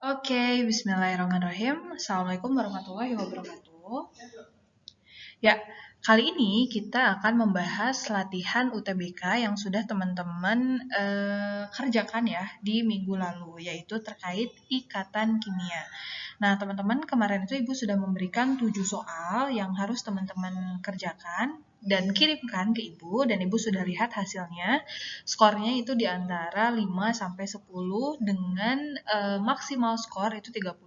Oke, bismillahirrahmanirrahim. Assalamualaikum warahmatullahi wabarakatuh. Ya, kali ini kita akan membahas latihan UTBK yang sudah teman-teman kerjakan ya di minggu lalu, yaitu terkait ikatan kimia. Nah, teman-teman, kemarin itu Ibu sudah memberikan 7 soal yang harus teman-teman kerjakan dan kirimkan ke Ibu, dan Ibu sudah lihat hasilnya. Skornya itu di antara 5 sampai 10 dengan maksimal skor itu 35.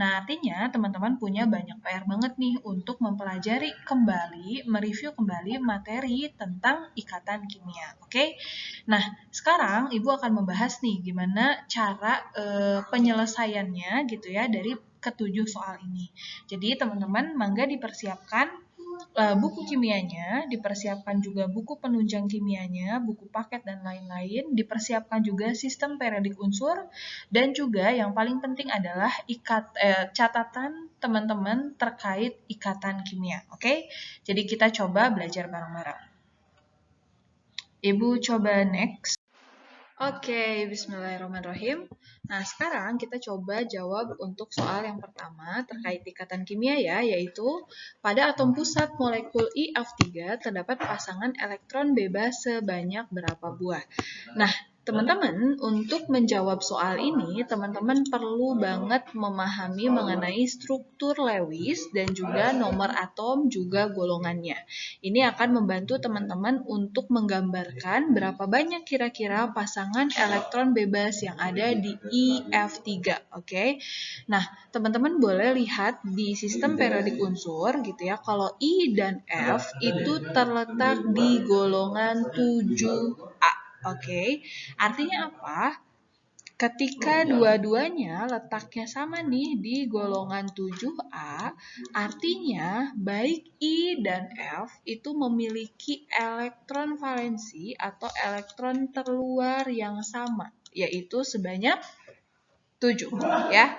Nah, artinya teman-teman punya banyak PR banget nih untuk mempelajari kembali, mereview kembali materi tentang ikatan kimia. Oke? Nah, sekarang Ibu akan membahas nih gimana cara penyelesaiannya gitu ya dari ketujuh soal ini. Jadi teman-teman mangga dipersiapkan buku kimianya, dipersiapkan juga buku penunjang kimianya, buku paket dan lain-lain, dipersiapkan juga sistem periodik unsur, dan juga yang paling penting adalah catatan teman-teman terkait ikatan kimia. Oke? Jadi kita coba belajar bareng-bareng. Ibu coba next. Oke, bismillahirrahmanirrahim. Nah, sekarang kita coba jawab untuk soal yang pertama terkait ikatan kimia ya, yaitu pada atom pusat molekul IF3 terdapat pasangan elektron bebas sebanyak berapa buah. Nah, teman-teman, untuk menjawab soal ini, teman-teman perlu banget memahami mengenai struktur Lewis dan juga nomor atom juga golongannya. Ini akan membantu teman-teman untuk menggambarkan berapa banyak kira-kira pasangan elektron bebas yang ada di IF3, oke? Nah, teman-teman boleh lihat di sistem periodik unsur gitu ya, kalau I dan F itu terletak di golongan 7A. Oke, artinya apa? Ketika dua-duanya letaknya sama nih di golongan 7A, artinya baik I dan F itu memiliki elektron valensi atau elektron terluar yang sama, yaitu sebanyak 7 ya.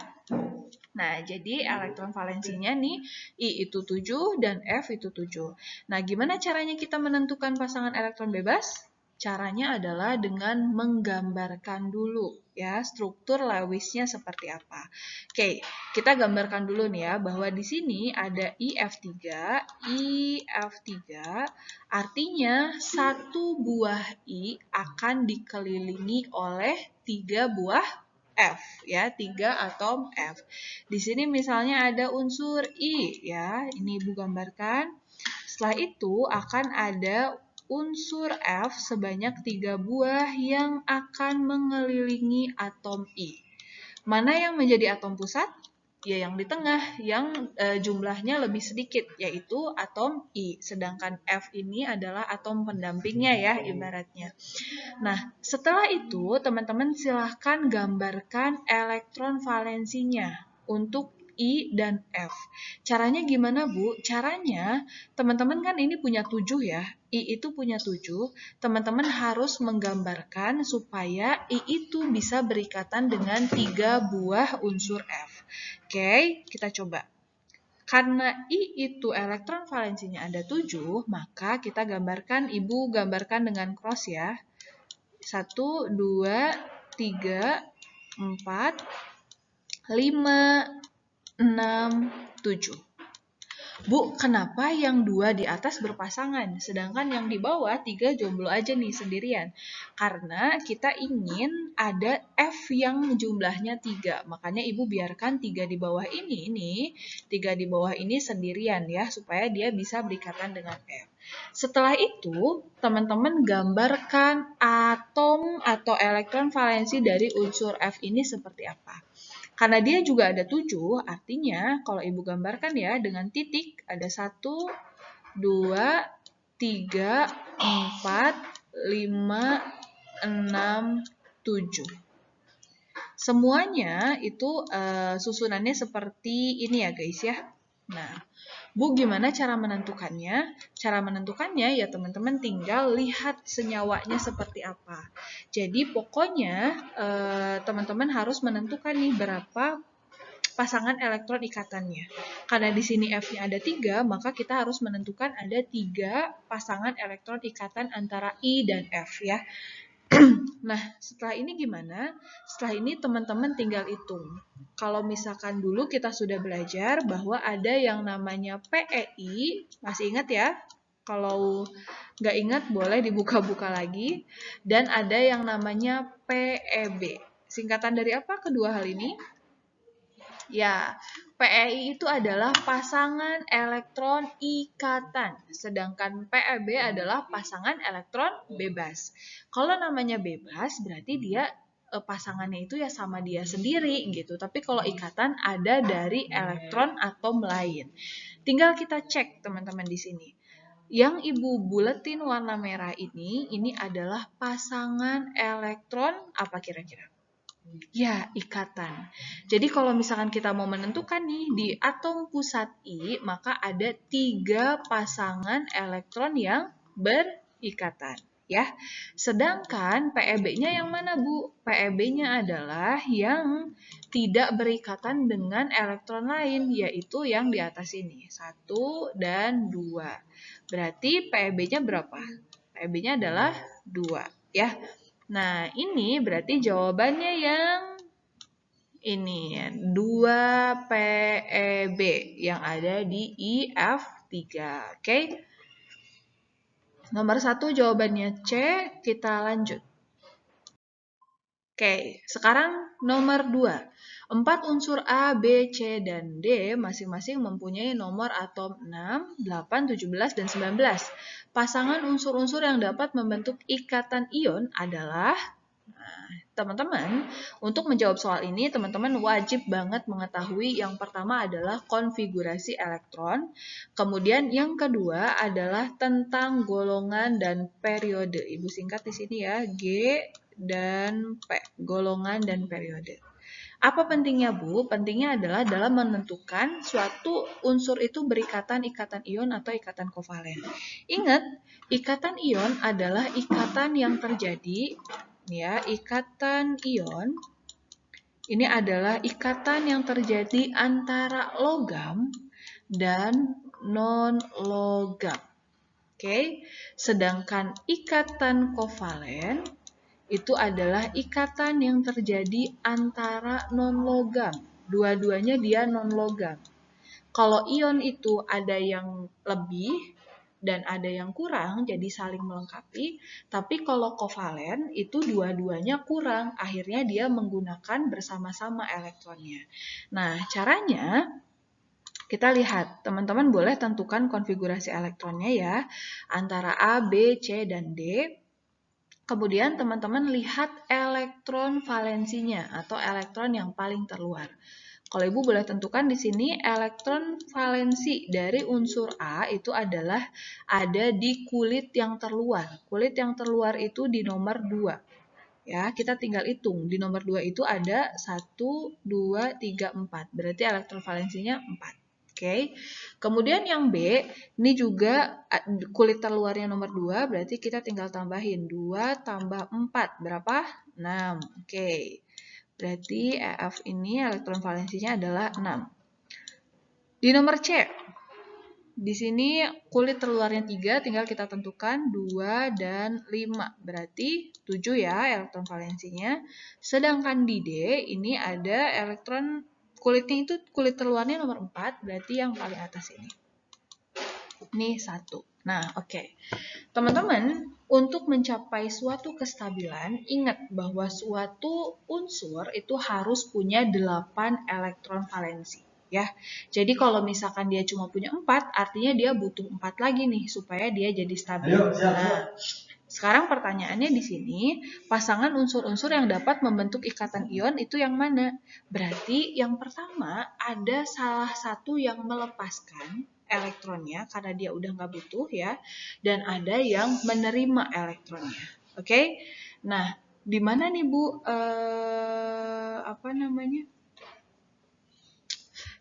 Nah, jadi elektron valensinya nih I itu 7 dan F itu 7. Nah, gimana caranya kita menentukan pasangan elektron bebas? Caranya adalah dengan menggambarkan dulu ya struktur Lewisnya seperti apa. Oke, kita gambarkan dulu nih ya bahwa di sini ada IF3 artinya satu buah I akan dikelilingi oleh 3 buah F ya, 3 atom F. Di sini misalnya ada unsur I ya, ini Ibu gambarkan. Setelah itu akan ada unsur F sebanyak 3 buah yang akan mengelilingi atom I. Mana yang menjadi atom pusat? Ya yang di tengah, yang jumlahnya lebih sedikit, yaitu atom I. Sedangkan F ini adalah atom pendampingnya ya, ibaratnya. Nah, setelah itu teman-teman silahkan gambarkan elektron valensinya untuk I dan F. Caranya gimana, Bu? Caranya, teman-teman kan ini punya 7 ya. I itu punya 7. Teman-teman harus menggambarkan supaya I itu bisa berikatan dengan 3 buah unsur F. Oke, kita coba. Karena I itu elektron valensinya ada 7, maka kita gambarkan, Ibu gambarkan dengan cross ya. 1, 2, 3, 4, 5, 6, 7. Bu, kenapa yang 2 di atas berpasangan, sedangkan yang di bawah 3 jomblo aja nih sendirian? Karena kita ingin ada F yang jumlahnya 3, makanya Ibu biarkan 3 di bawah ini 3 di bawah ini sendirian ya, supaya dia bisa berikatan dengan F. Setelah itu, teman-teman gambarkan atom atau elektron valensi dari unsur F ini seperti apa. Karena dia juga ada 7, artinya kalau Ibu gambarkan ya dengan titik ada 1, 2, 3, 4, 5, 6, 7. Semuanya itu susunannya seperti ini ya guys ya. Nah, Bu, gimana cara menentukannya? Cara menentukannya ya teman-teman tinggal lihat senyawanya seperti apa. Jadi pokoknya teman-teman harus menentukan nih berapa pasangan elektron ikatannya. Karena di sini F-nya ada 3, maka kita harus menentukan ada 3 pasangan elektron ikatan antara I dan F ya. Nah, setelah ini gimana? Setelah ini teman-teman tinggal hitung. Kalau misalkan dulu kita sudah belajar bahwa ada yang namanya PEI, masih ingat ya? Kalau nggak ingat boleh dibuka-buka lagi. Dan ada yang namanya PEB. Singkatan dari apa kedua hal ini? Ya, PEI itu adalah pasangan elektron ikatan, sedangkan PEB adalah pasangan elektron bebas. Kalau namanya bebas, berarti dia pasangannya itu ya sama dia sendiri gitu. Tapi kalau ikatan ada dari elektron atom lain. Tinggal kita cek teman-teman di sini. Yang ibu buletin warna merah ini adalah pasangan elektron apa kira-kira? Ya, ikatan. Jadi kalau misalkan kita mau menentukan nih di atom pusat I, maka ada 3 pasangan elektron yang berikatan. Ya, sedangkan PEB-nya yang mana, Bu? PEB-nya adalah yang tidak berikatan dengan elektron lain, yaitu yang di atas ini, 1 dan 2. Berarti PEB-nya berapa? PEB-nya adalah 2, ya. Nah, ini berarti jawabannya yang ini, 2 PEB yang ada di IF3. Oke? Nomor 1 jawabannya C, kita lanjut. Oke, sekarang nomor 2. 4 unsur A, B, C, dan D masing-masing mempunyai nomor atom 6, 8, 17, dan 19. Pasangan unsur-unsur yang dapat membentuk ikatan ion adalah... Teman-teman, untuk menjawab soal ini, teman-teman wajib banget mengetahui yang pertama adalah konfigurasi elektron, kemudian yang kedua adalah tentang golongan dan periode. Ibu singkat di sini ya, G dan P, golongan dan periode. Apa pentingnya, Bu? Pentingnya adalah dalam menentukan suatu unsur itu berikatan ikatan ion atau ikatan kovalen. Ingat, ikatan ion adalah ikatan yang terjadi ya, ikatan ion ini adalah ikatan yang terjadi antara logam dan non-logam. Oke, sedangkan ikatan kovalen itu adalah ikatan yang terjadi antara non-logam. Dua-duanya dia non-logam. Kalau ion itu ada yang lebih dan ada yang kurang, jadi saling melengkapi. Tapi kalau kovalen itu dua-duanya kurang, akhirnya dia menggunakan bersama-sama elektronnya. Nah, caranya kita lihat, teman-teman boleh tentukan konfigurasi elektronnya ya, antara A, B, C, dan D. Kemudian teman-teman lihat elektron valensinya atau elektron yang paling terluar. Kalau Ibu boleh tentukan di sini elektron valensi dari unsur A itu adalah ada di kulit yang terluar. Kulit yang terluar itu di nomor 2. Ya, kita tinggal hitung. Di nomor 2 itu ada 1, 2, 3, 4. Berarti elektron valensinya 4. Oke. Kemudian yang B, ini juga kulit terluarnya nomor 2, berarti kita tinggal tambahin 2 tambah 4. Berapa? 6. Oke. Berarti EF ini elektron valensinya adalah 6. Di nomor C, di sini kulit terluarnya 3, tinggal kita tentukan 2 dan 5. Berarti 7 ya elektron valensinya. Sedangkan di D, ini ada elektron kulitnya itu kulit terluarnya nomor 4, berarti yang paling atas ini. Ini 1. Nah, oke. Teman-teman, untuk mencapai suatu kestabilan, ingat bahwa suatu unsur itu harus punya 8 elektron valensi. Ya, jadi kalau misalkan dia cuma punya 4, artinya dia butuh 4 lagi nih supaya dia jadi stabil. Nah, sekarang pertanyaannya di sini, pasangan unsur-unsur yang dapat membentuk ikatan ion itu yang mana? Berarti yang pertama ada salah satu yang melepaskan elektronnya karena dia udah nggak butuh ya, dan ada yang menerima elektronnya. Oke? Nah, di mana nih Bu?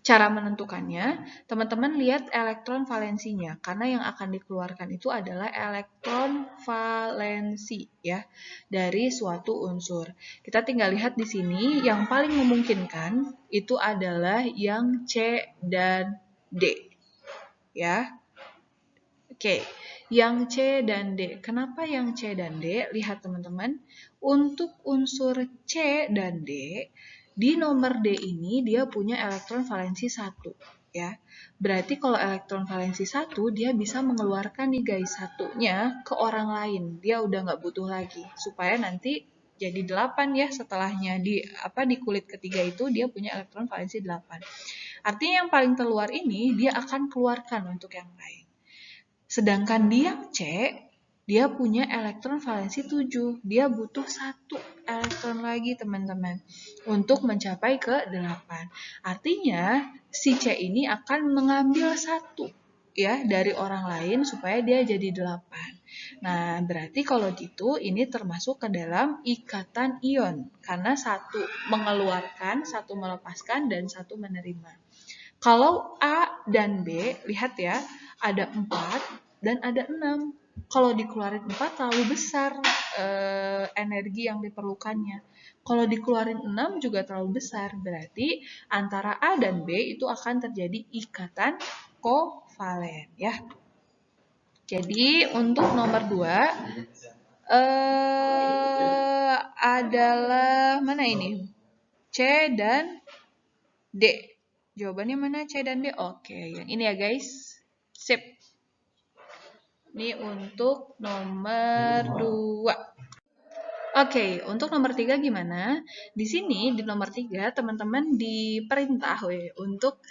Cara menentukannya, teman-teman lihat elektron valensinya, karena yang akan dikeluarkan itu adalah elektron valensi ya dari suatu unsur. Kita tinggal lihat di sini yang paling memungkinkan itu adalah yang C dan D. Ya. Oke, yang C dan D. Kenapa yang C dan D? Lihat teman-teman, untuk unsur C dan D, di nomor D ini dia punya elektron valensi 1. Ya. Berarti kalau elektron valensi 1, dia bisa mengeluarkan nih guys, satunya ke orang lain. Dia udah nggak butuh lagi. Supaya nanti jadi 8 ya setelahnya. Di kulit ketiga itu dia punya elektron valensi 8. Artinya yang paling terluar ini, dia akan keluarkan untuk yang lain. Sedangkan di yang C, dia punya elektron valensi 7. Dia butuh 1 elektron lagi teman-teman untuk mencapai ke 8. Artinya si C ini akan mengambil 1 ya dari orang lain supaya dia jadi 8. Nah, berarti kalau gitu ini termasuk ke dalam ikatan ion karena 1 mengeluarkan, 1 melepaskan, dan 1 menerima. Kalau A dan B, lihat ya, ada 4 dan ada 6. Kalau dikeluarin 4 terlalu besar energi yang diperlukannya. Kalau dikeluarin 6 juga terlalu besar. Berarti antara A dan B itu akan terjadi ikatan kovalen ya. Jadi untuk nomor 2 adalah mana ini? C dan D. Jawabannya mana C dan D? Oke, yang ini ya guys. Sip. Ini untuk nomor 2. Oke, untuk nomor 3 gimana? Di sini, di nomor 3, teman-teman diperintah untuk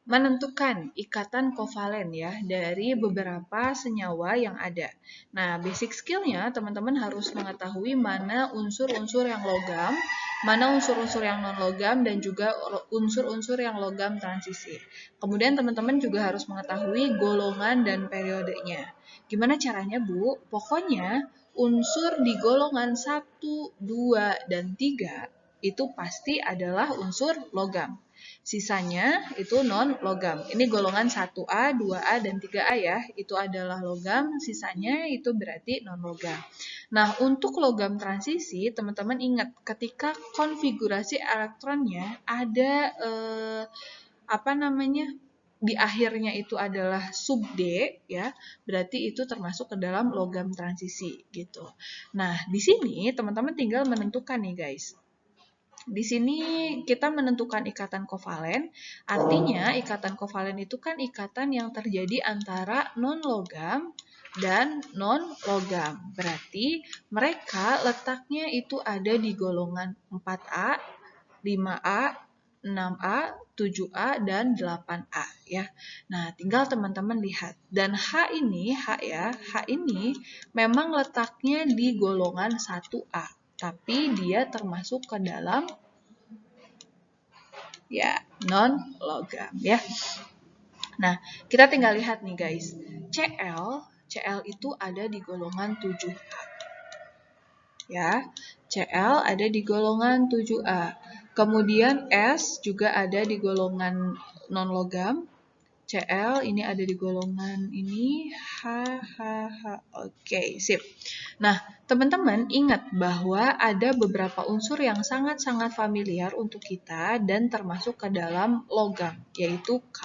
menentukan ikatan kovalen ya dari beberapa senyawa yang ada. Nah, basic skillnya teman-teman harus mengetahui mana unsur-unsur yang logam, mana unsur-unsur yang non-logam, dan juga unsur-unsur yang logam transisi. Kemudian teman-teman juga harus mengetahui golongan dan periodenya. Gimana caranya, Bu? Pokoknya unsur di golongan 1, 2, dan 3 itu pasti adalah unsur logam. Sisanya itu non-logam. Ini golongan 1A, 2A, dan 3A ya. Itu adalah logam, sisanya itu berarti non-logam. Nah, untuk logam transisi, teman-teman ingat ketika konfigurasi elektronnya ada di akhirnya itu adalah sub D ya, berarti itu termasuk ke dalam logam transisi gitu. Nah, di sini teman-teman tinggal menentukan nih guys. Di sini kita menentukan ikatan kovalen, artinya ikatan kovalen itu kan ikatan yang terjadi antara non-logam dan non-logam. Berarti mereka letaknya itu ada di golongan 4A, 5A, 6A, 7A, dan 8A ya. Nah, tinggal teman-teman lihat. Dan H ini memang letaknya di golongan 1A. Tapi dia termasuk ke dalam ya non-logam ya. Nah, kita tinggal lihat nih guys. Cl itu ada di golongan 7A. Ya, Cl ada di golongan 7A. Kemudian S juga ada di golongan non-logam. Cl ini ada di golongan ini, H. Oke, sip. Nah, teman-teman ingat bahwa ada beberapa unsur yang sangat-sangat familiar untuk kita dan termasuk ke dalam logam, yaitu K,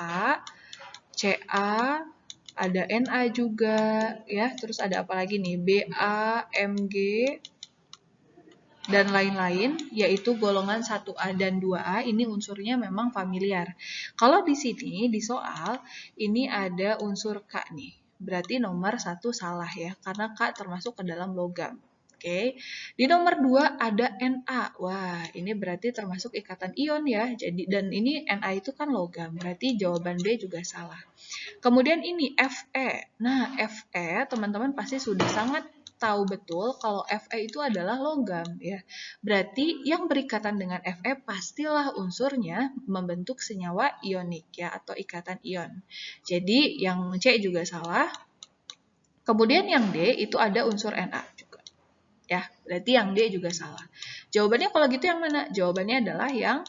Ca, ada Na juga, ya. Terus ada apa lagi nih? Ba, Mg, dan lain-lain, yaitu golongan 1A dan 2A, ini unsurnya memang familiar. Kalau di sini, di soal, ini ada unsur K nih. Berarti nomor 1 salah ya, karena K termasuk ke dalam logam. Oke. Di nomor 2 ada Na. Wah, ini berarti termasuk ikatan ion ya. Jadi dan ini Na itu kan logam, berarti jawaban B juga salah. Kemudian ini Fe. Nah, Fe teman-teman pasti sudah sangat tahu betul kalau Fe itu adalah logam ya. Berarti yang berikatan dengan Fe pastilah unsurnya membentuk senyawa ionik ya atau ikatan ion. Jadi yang C juga salah. Kemudian yang D itu ada unsur Na juga. Ya, berarti yang D juga salah. Jawabannya kalau gitu yang mana? Jawabannya adalah yang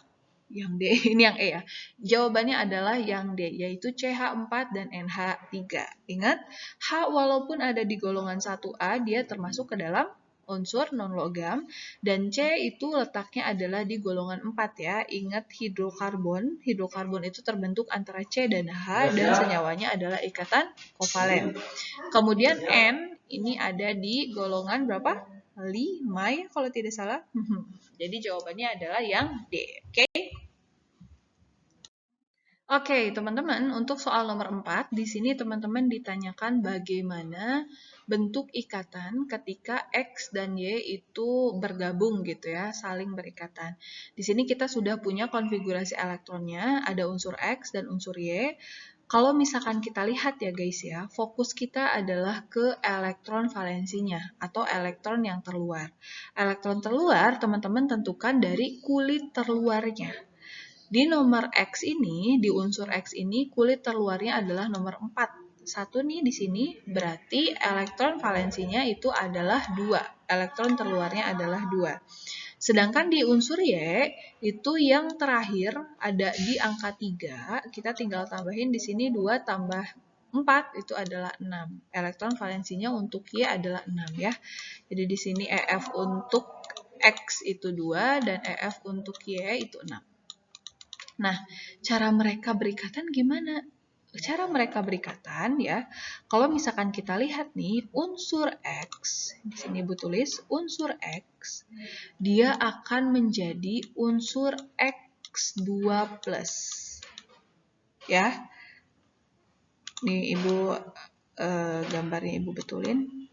D, ini yang E ya. Jawabannya adalah yang D, yaitu CH4 dan NH3. Ingat, H walaupun ada di golongan 1A, dia termasuk ke dalam unsur non-logam, dan C itu letaknya adalah di golongan 4 ya. Ingat hidrokarbon itu terbentuk antara C dan H dan senyawanya adalah ikatan kovalen. Kemudian N ini ada di golongan berapa? 5 ya kalau tidak salah. Jadi jawabannya adalah yang D. Oke? Oke, teman-teman, untuk soal nomor 4, di sini teman-teman ditanyakan bagaimana bentuk ikatan ketika X dan Y itu bergabung gitu ya, saling berikatan. Di sini kita sudah punya konfigurasi elektronnya, ada unsur X dan unsur Y. Kalau misalkan kita lihat ya guys ya, fokus kita adalah ke elektron valensinya atau elektron yang terluar. Elektron terluar teman-teman tentukan dari kulit terluarnya. Di nomor X ini, di unsur X ini, kulit terluarnya adalah nomor 4. Satu nih di sini, berarti elektron valensinya itu adalah 2. Elektron terluarnya adalah 2. Sedangkan di unsur Y, itu yang terakhir ada di angka 3. Kita tinggal tambahin di sini 2 tambah 4, itu adalah 6. Elektron valensinya untuk Y adalah 6 ya. Jadi di sini EF untuk X itu 2 dan EF untuk Y itu 6. Nah, cara mereka berikatan gimana? Cara mereka berikatan ya, kalau misalkan kita lihat nih, unsur X, di sini Ibu tulis unsur X, dia akan menjadi unsur X2+. Ya, nih Ibu gambarnya Ibu betulin.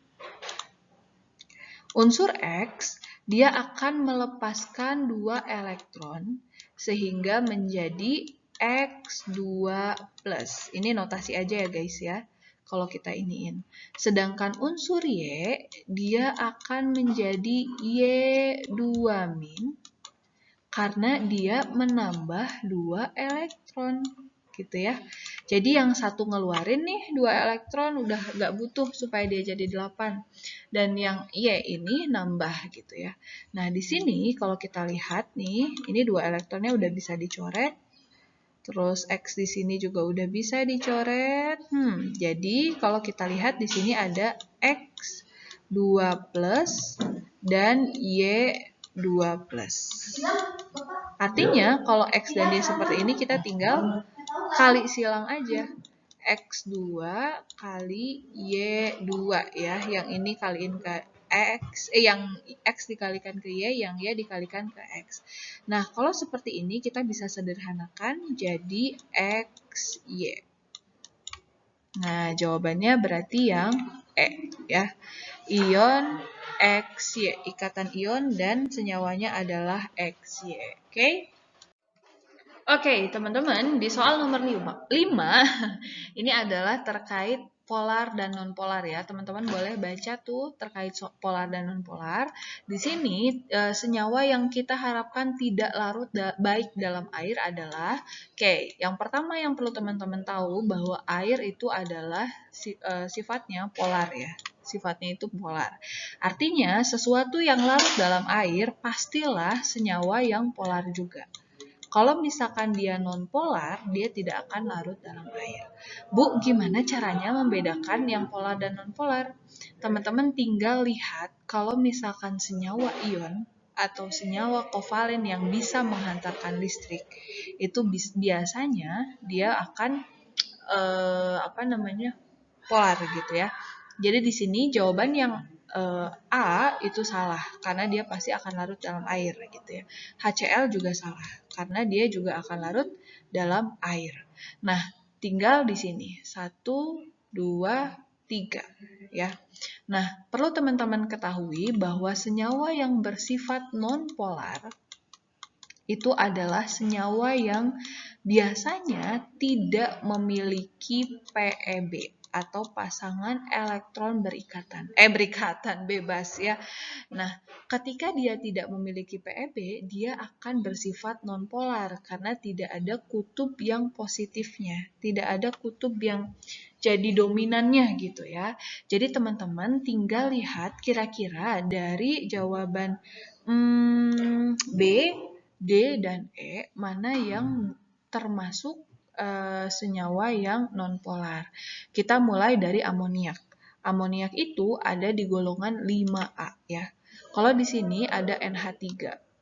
Unsur X, dia akan melepaskan 2 elektron, sehingga menjadi X2+. Ini notasi aja ya guys ya, kalau kita iniin. Sedangkan unsur Y, dia akan menjadi Y2- karena dia menambah 2 elektron. Gitu ya. Jadi yang satu ngeluarin nih 2 elektron udah gak butuh supaya dia jadi 8. Dan yang Y ini nambah gitu ya. Nah di sini kalau kita lihat nih, ini 2 elektronnya udah bisa dicoret. Terus X di sini juga udah bisa dicoret. Jadi kalau kita lihat di sini ada X2+ dan Y2+. Artinya kalau X dan Y seperti ini kita tinggal kali silang aja. X2 kali Y2 ya. Yang ini kaliin ke X, yang X dikalikan ke Y, yang Y dikalikan ke X. Nah, kalau seperti ini kita bisa sederhanakan jadi XY. Nah, jawabannya berarti yang E ya. Ion XY, ikatan ion dan senyawanya adalah XY. Oke? Oke, teman-teman, di soal nomor 5 ini adalah terkait polar dan nonpolar ya. Teman-teman boleh baca tuh terkait polar dan nonpolar. Di sini senyawa yang kita harapkan tidak larut baik dalam air adalah yang pertama yang perlu teman-teman tahu bahwa air itu adalah sifatnya polar ya. Sifatnya itu polar. Artinya sesuatu yang larut dalam air pastilah senyawa yang polar juga. Kalau misalkan dia non-polar, dia tidak akan larut dalam air. Bu, gimana caranya membedakan yang polar dan non-polar? Teman-teman tinggal lihat kalau misalkan senyawa ion atau senyawa kovalen yang bisa menghantarkan listrik, itu biasanya dia akan polar gitu ya. Jadi di sini jawaban yang A itu salah karena dia pasti akan larut dalam air gitu ya. HCl juga salah karena dia juga akan larut dalam air. Nah, tinggal di sini 1, 2, 3 ya. Nah, perlu teman-teman ketahui bahwa senyawa yang bersifat non-polar itu adalah senyawa yang biasanya tidak memiliki PeB atau pasangan elektron berikatan bebas ya. Nah, ketika dia tidak memiliki PeB, dia akan bersifat nonpolar karena tidak ada kutub yang positifnya, tidak ada kutub yang jadi dominannya gitu ya. Jadi teman-teman tinggal lihat kira-kira dari jawaban B, D, dan E mana yang termasuk senyawa yang nonpolar. Kita mulai dari amoniak. Amoniak itu ada di golongan 5A ya. Kalau di sini ada NH3,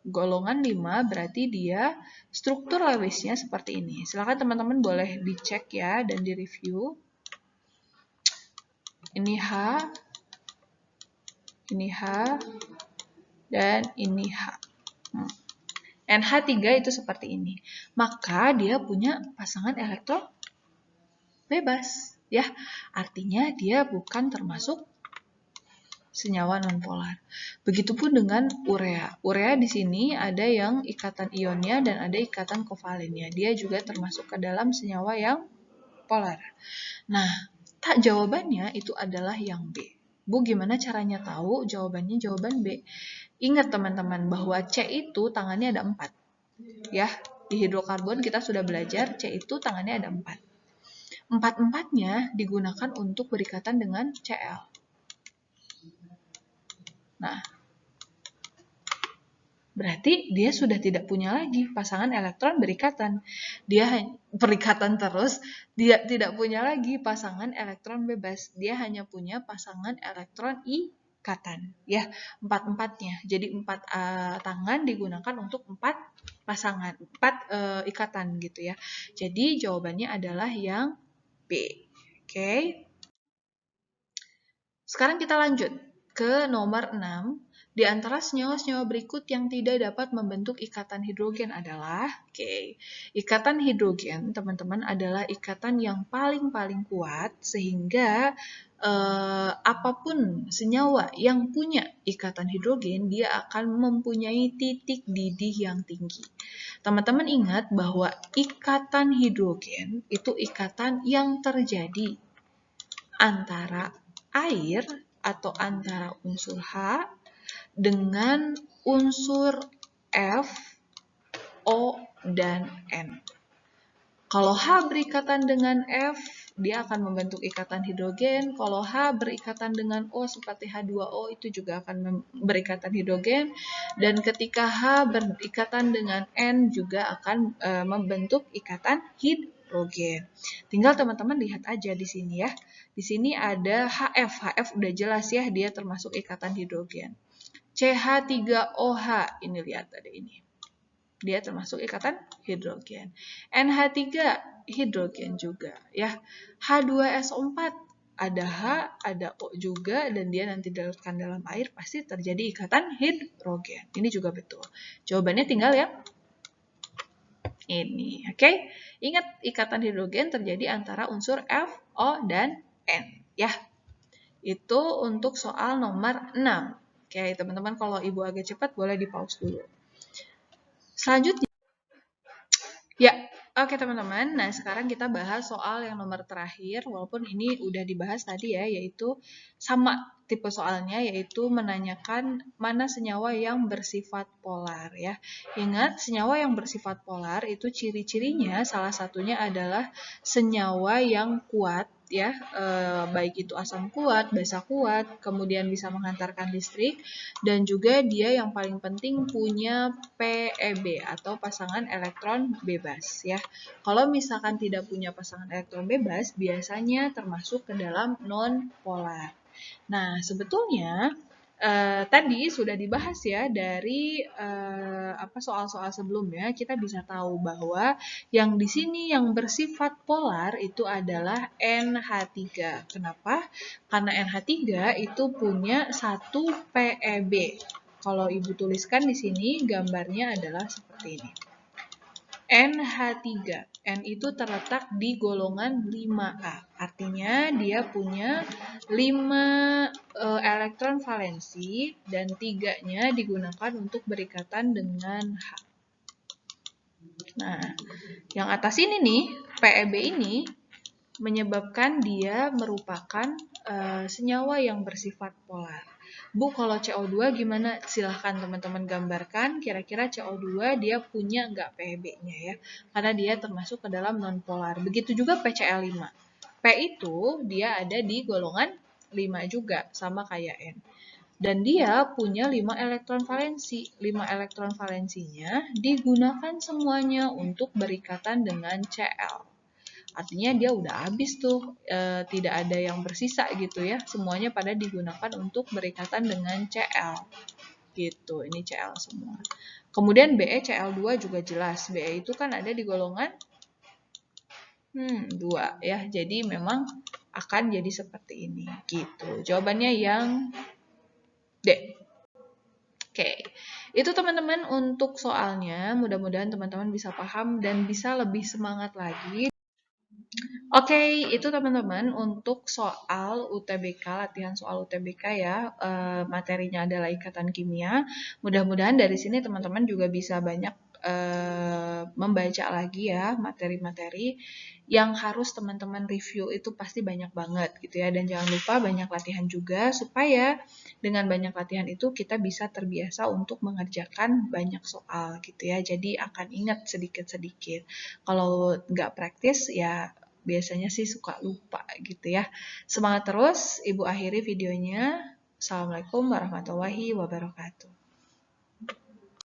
golongan 5 berarti dia struktur Lewisnya seperti ini. Silakan teman-teman boleh dicek ya dan direview. Ini H, dan ini H. NH3 itu seperti ini. Maka dia punya pasangan elektron bebas, ya. Artinya dia bukan termasuk senyawa nonpolar. Begitupun dengan urea. Urea di sini ada yang ikatan ionnya dan ada ikatan kovalennya. Dia juga termasuk ke dalam senyawa yang polar. Nah, tak jawabannya itu adalah yang B. Bu, gimana caranya tahu jawabannya jawaban B? Ingat teman-teman bahwa C itu tangannya ada 4. Ya, di hidrokarbon kita sudah belajar C itu tangannya ada 4. 4-4-nya digunakan untuk berikatan dengan Cl. Nah, berarti dia sudah tidak punya lagi pasangan elektron berikatan. Dia berikatan terus, dia tidak punya lagi pasangan elektron bebas. Dia hanya punya pasangan elektron ikatan, ya, 4-4-nya. Jadi 4 tangan digunakan untuk 4 pasangan, 4 ikatan gitu ya. Jadi jawabannya adalah yang B. Oke. Sekarang kita lanjut ke nomor 6. Di antara senyawa-senyawa berikut yang tidak dapat membentuk ikatan hidrogen adalah, ikatan hidrogen, teman-teman, adalah ikatan yang paling-paling kuat sehingga apapun senyawa yang punya ikatan hidrogen, dia akan mempunyai titik didih yang tinggi. Teman-teman ingat bahwa ikatan hidrogen itu ikatan yang terjadi antara air atau antara unsur H dengan unsur F, O, dan N. Kalau H berikatan dengan F, dia akan membentuk ikatan hidrogen. Kalau H berikatan dengan O seperti H2O, itu juga akan berikatan hidrogen. Dan ketika H berikatan dengan N, juga akan membentuk ikatan hidrogen. Tinggal teman-teman lihat aja di sini ya. Di sini ada HF. HF udah jelas ya, dia termasuk ikatan hidrogen. CH3OH, ini lihat ada ini. Dia termasuk ikatan hidrogen. NH3 hidrogen juga ya. H2SO4 ada H, ada O juga dan dia nanti dilarutkan dalam air pasti terjadi ikatan hidrogen. Ini juga betul. Jawabannya tinggal ya. Ini, oke? Ingat ikatan hidrogen terjadi antara unsur F, O, dan N ya. Itu untuk soal nomor 6. Oke, teman-teman kalau Ibu agak cepat boleh di-pause dulu. Selanjutnya, ya, oke teman-teman. Nah, sekarang kita bahas soal yang nomor terakhir, walaupun ini udah dibahas tadi ya, yaitu sama tipe soalnya, yaitu menanyakan mana senyawa yang bersifat polar ya. Ingat, senyawa yang bersifat polar itu ciri-cirinya salah satunya adalah senyawa yang kuat ya, baik itu asam kuat, basa kuat, kemudian bisa menghantarkan listrik, dan juga dia yang paling penting punya PEB atau pasangan elektron bebas ya. Kalau misalkan tidak punya pasangan elektron bebas, biasanya termasuk ke dalam non-polar. Nah, sebetulnya tadi sudah dibahas ya dari soal-soal sebelumnya, kita bisa tahu bahwa yang di sini yang bersifat polar itu adalah NH3. Kenapa? Karena NH3 itu punya satu PEB. Kalau Ibu tuliskan di sini gambarnya adalah seperti ini. NH3. N itu terletak di golongan 5A. Artinya dia punya 5 elektron valensi dan 3-nya digunakan untuk berikatan dengan H. Nah, yang atas ini nih, PEB ini menyebabkan dia merupakan senyawa yang bersifat polar. Bu, kalau CO2 gimana? Silahkan teman-teman gambarkan kira-kira CO2 dia punya nggak PEB-nya ya. Karena dia termasuk ke dalam non-polar. Begitu juga PCl5. P itu dia ada di golongan 5 juga, sama kayak N. Dan dia punya 5 elektron valensi. 5 elektron valensinya digunakan semuanya untuk berikatan dengan Cl. Artinya dia udah habis tuh, tidak ada yang bersisa gitu ya. Semuanya pada digunakan untuk berikatan dengan Cl. gitu. Ini Cl semua. Kemudian Be Cl2 juga jelas. Be itu kan ada di golongan 2 ya. Jadi memang akan jadi seperti ini gitu. Jawabannya yang D. Oke. Itu teman-teman untuk soalnya. Mudah-mudahan teman-teman bisa paham dan bisa lebih semangat lagi. Oke, itu teman-teman untuk soal UTBK, latihan soal UTBK ya, materinya adalah ikatan kimia. Mudah-mudahan dari sini teman-teman juga bisa banyak membaca lagi ya materi-materi yang harus teman-teman review itu pasti banyak banget gitu ya. Dan jangan lupa banyak latihan juga supaya dengan banyak latihan itu kita bisa terbiasa untuk mengerjakan banyak soal gitu ya. Jadi akan ingat sedikit-sedikit. Kalau nggak praktis ya biasanya sih suka lupa gitu ya. Semangat terus, Ibu akhiri videonya. Assalamualaikum warahmatullahi wabarakatuh.